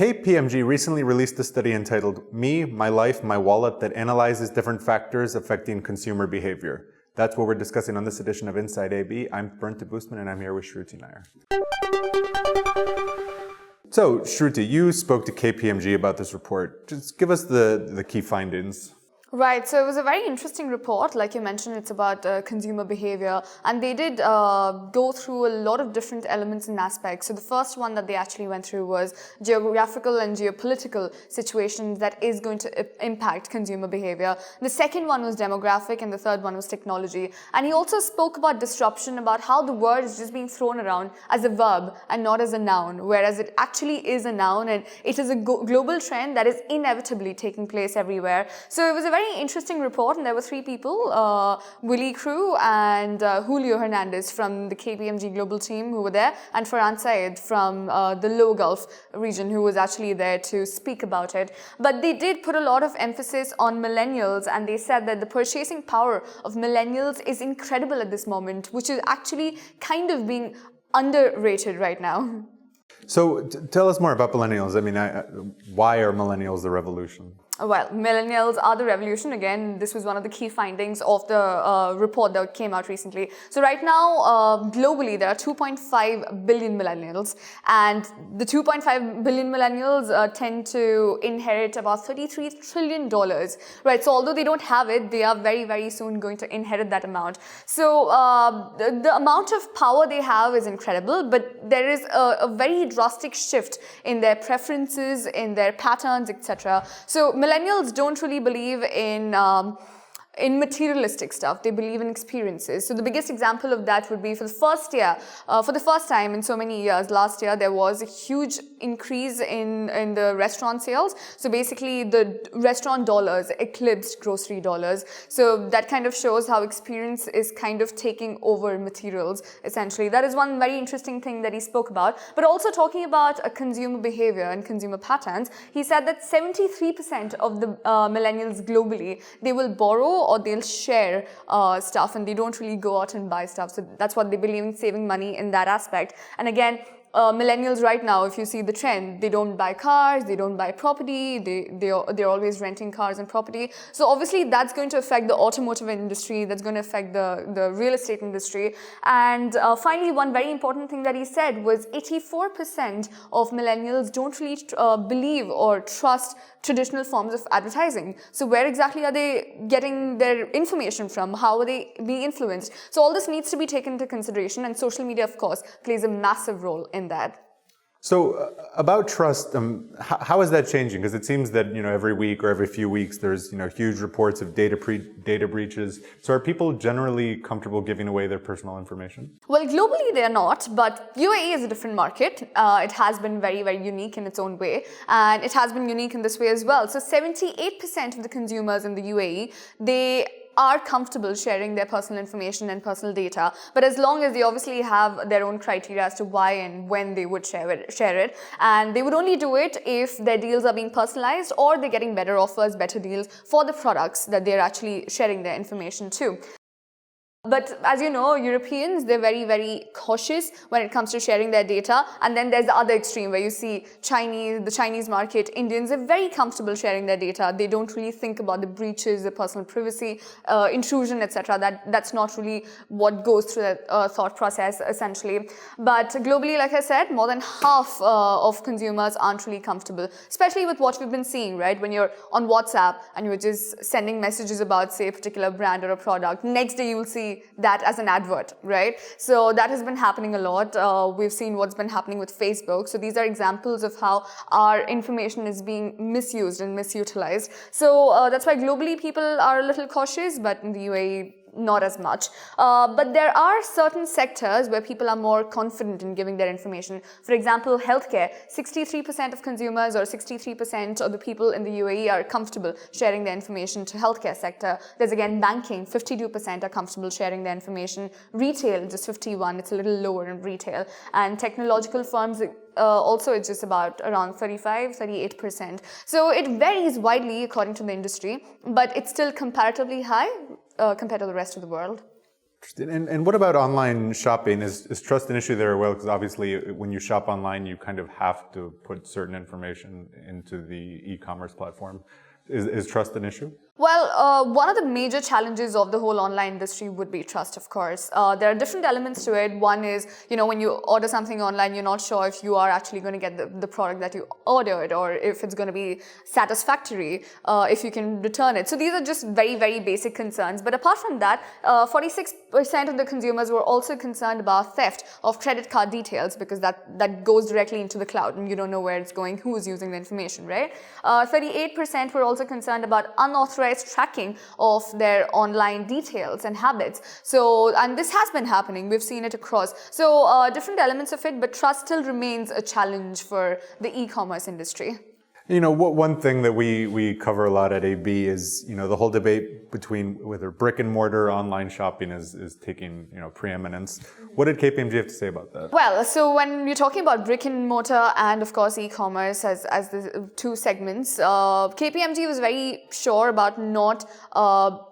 KPMG recently released a study entitled Me, My Life, My Wallet that analyzes different factors affecting consumer behavior. That's what we're discussing on this edition of Inside AB. I'm Bernd de Boostman and I'm here with Shruti Nair. So, Shruti, you spoke to KPMG about this report. Just give us the key findings. Right, so it was a very interesting report. Like you mentioned, it's about consumer behavior, and they did go through a lot of different elements and aspects. So the first one that they actually went through was geographical and geopolitical situations that is going to impact consumer behavior. The second one was demographic, and the third one was technology. And he also spoke about disruption, about how the word is just being thrown around as a verb and not as a noun, whereas it actually is a noun, and it is a global trend that is inevitably taking place everywhere. So it was a very interesting report, and there were three people, Willie Crew and Julio Hernandez from the KPMG global team who were there, and Farhan Said from the Low Gulf region who was actually there to speak about it. But they did put a lot of emphasis on millennials, and they said that the purchasing power of millennials is incredible at this moment, which is actually kind of being underrated right now. So tell us more about millennials. I mean, why are millennials the revolution? Well, millennials are the revolution. Again, this was one of the key findings of the report that came out recently. So right now, globally, there are 2.5 billion millennials, and the 2.5 billion millennials tend to inherit about $33 trillion, right? So although they don't have it, they are very, very soon going to inherit that amount. So the amount of power they have is incredible, but there is a very drastic shift in their preferences, in their patterns, etc. So millennials don't really believe in materialistic stuff. They believe in experiences. So the biggest example of that would be for the first time in so many years, last year, there was a huge increase in the restaurant sales. So basically the restaurant dollars eclipsed grocery dollars. So that kind of shows how experience is kind of taking over materials, essentially. That is one very interesting thing that he spoke about. But also talking about consumer behavior and consumer patterns, he said that 73% of the millennials globally, they will borrow or they'll share stuff, and they don't really go out and buy stuff. So that's what they believe in, saving money in that aspect. And again, millennials right now, if you see the trend, they don't buy cars, they don't buy property, they're always renting cars and property. So obviously that's going to affect the automotive industry, that's going to affect the real estate industry. And finally, one very important thing that he said was 84% of millennials don't really believe or trust traditional forms of advertising. So where exactly are they getting their information from? How are they being influenced? So all this needs to be taken into consideration, and social media, of course, plays a massive role in that. So about trust, how is that changing? Because it seems that every week or every few weeks there's huge reports of data breaches. So are people generally comfortable giving away their personal information? Well, globally they are not, but UAE is a different market. It has been very, very unique in its own way, and it has been unique in this way as well. So 78% of the consumers in the UAE, they are comfortable sharing their personal information and personal data, but as long as they obviously have their own criteria as to why and when they would share it, and they would only do it if their deals are being personalized or they're getting better offers, better deals for the products that they're actually sharing their information to. But as you know, Europeans, they're very, very cautious when it comes to sharing their data. And then there's the other extreme where you see the Chinese market, Indians are very comfortable sharing their data. They don't really think about the breaches, the personal privacy, intrusion, etc. That's not really what goes through that thought process, essentially. But globally, like I said, more than half of consumers aren't really comfortable, especially with what we've been seeing, right? When you're on WhatsApp and you're just sending messages about, say, a particular brand or a product, next day you'll see that as an advert, right? So that has been happening a lot. We've seen what's been happening with Facebook. So these are examples of how our information is being misused and misutilized. So that's why globally people are a little cautious, but in the UAE, not as much. But there are certain sectors where people are more confident in giving their information. For example, healthcare. 63% of consumers or 63% of the people in the UAE are comfortable sharing their information to healthcare sector. There's again banking. 52% are comfortable sharing their information. Retail, just 51. It's a little lower in retail. And technological firms, also it's just about around 38%. So it varies widely according to the industry, but it's still comparatively high compared to the rest of the world. And what about online shopping? Is trust an issue there? Well, because obviously when you shop online, you kind of have to put certain information into the e-commerce platform. Is trust an issue? Well, one of the major challenges of the whole online industry would be trust, of course. There are different elements to it. One is, when you order something online, you're not sure if you are actually going to get the product that you ordered or if it's going to be satisfactory, if you can return it. So these are just very, very basic concerns. But apart from that, 46% of the consumers were also concerned about theft of credit card details because that goes directly into the cloud and you don't know where it's going, who's using the information, right? 38% were also concerned about unauthorized tracking of their online details and habits. So, and this has been happening. We've seen it across. So, different elements of it, but trust still remains a challenge for the e-commerce industry. One thing that we cover a lot at AB is, the whole debate between whether brick and mortar online shopping is taking, preeminence. What did KPMG have to say about that? Well, so when you're talking about brick and mortar and of course e-commerce as the two segments, KPMG was very sure about not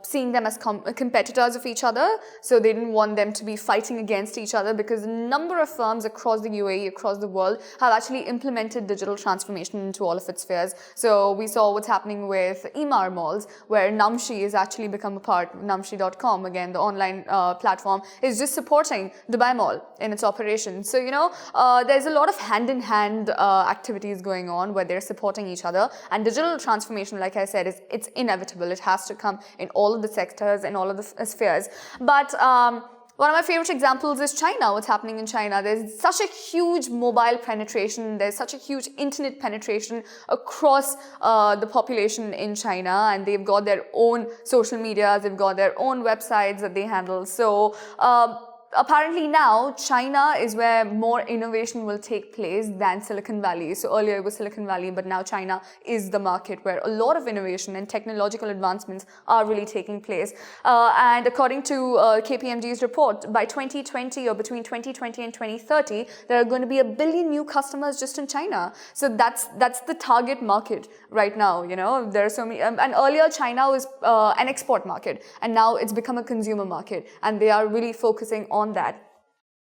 seeing them as competitors of each other. So they didn't want them to be fighting against each other because a number of firms across the UAE, across the world, have actually implemented digital transformation into all of its spheres. So we saw what's happening with Emaar malls, where Namshi has actually become a part. Namshi.com, again, the online platform, is just supporting Dubai Mall in its operation. So, there's a lot of hand-in-hand activities going on where they're supporting each other. And digital transformation, like I said, it's inevitable. It has to come in all of the sectors and all of the spheres. But one of my favorite examples is China, what's happening in China. There's such a huge mobile penetration, there's such a huge internet penetration across the population in China, and they've got their own social medias, they've got their own websites that they handle. So apparently now, China is where more innovation will take place than Silicon Valley. So earlier it was Silicon Valley, but now China is the market where a lot of innovation and technological advancements are really taking place. And according to KPMG's report, by 2020 or between 2020 and 2030, there are going to be 1 billion new customers just in China. So that's the target market right now. There are so many, and earlier China was an export market, and now it's become a consumer market, and they are really focusing on that.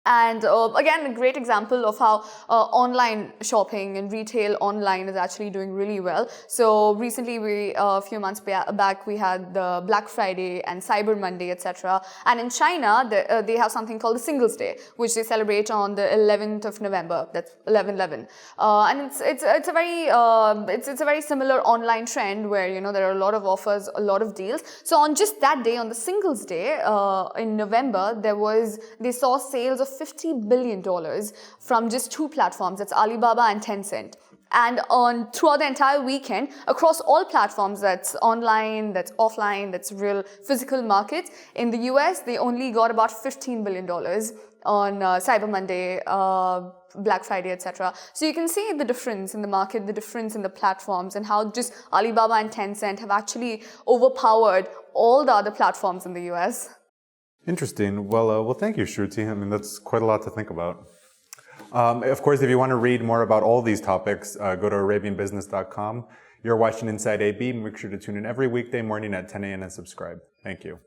And again, a great example of how online shopping and retail online is actually doing really well. So recently, a few months back, we had the Black Friday and Cyber Monday, etc. And in China, they have something called the Singles Day, which they celebrate on the 11th of November. That's 11/11. And it's a very similar online trend where there are a lot of offers, a lot of deals. So on just that day, on the Singles Day in November, they saw sales of $50 billion from just two platforms, that's Alibaba and Tencent. And throughout the entire weekend, across all platforms, that's online, that's offline, that's real physical markets, in the US, they only got about $15 billion on Cyber Monday, Black Friday, etc. So you can see the difference in the market, the difference in the platforms, and how just Alibaba and Tencent have actually overpowered all the other platforms in the US. Interesting. Well, thank you, Shruti. I mean, that's quite a lot to think about. Of course, if you want to read more about all these topics, go to arabianbusiness.com. You're watching Inside AB. Make sure to tune in every weekday morning at 10 a.m. and subscribe. Thank you.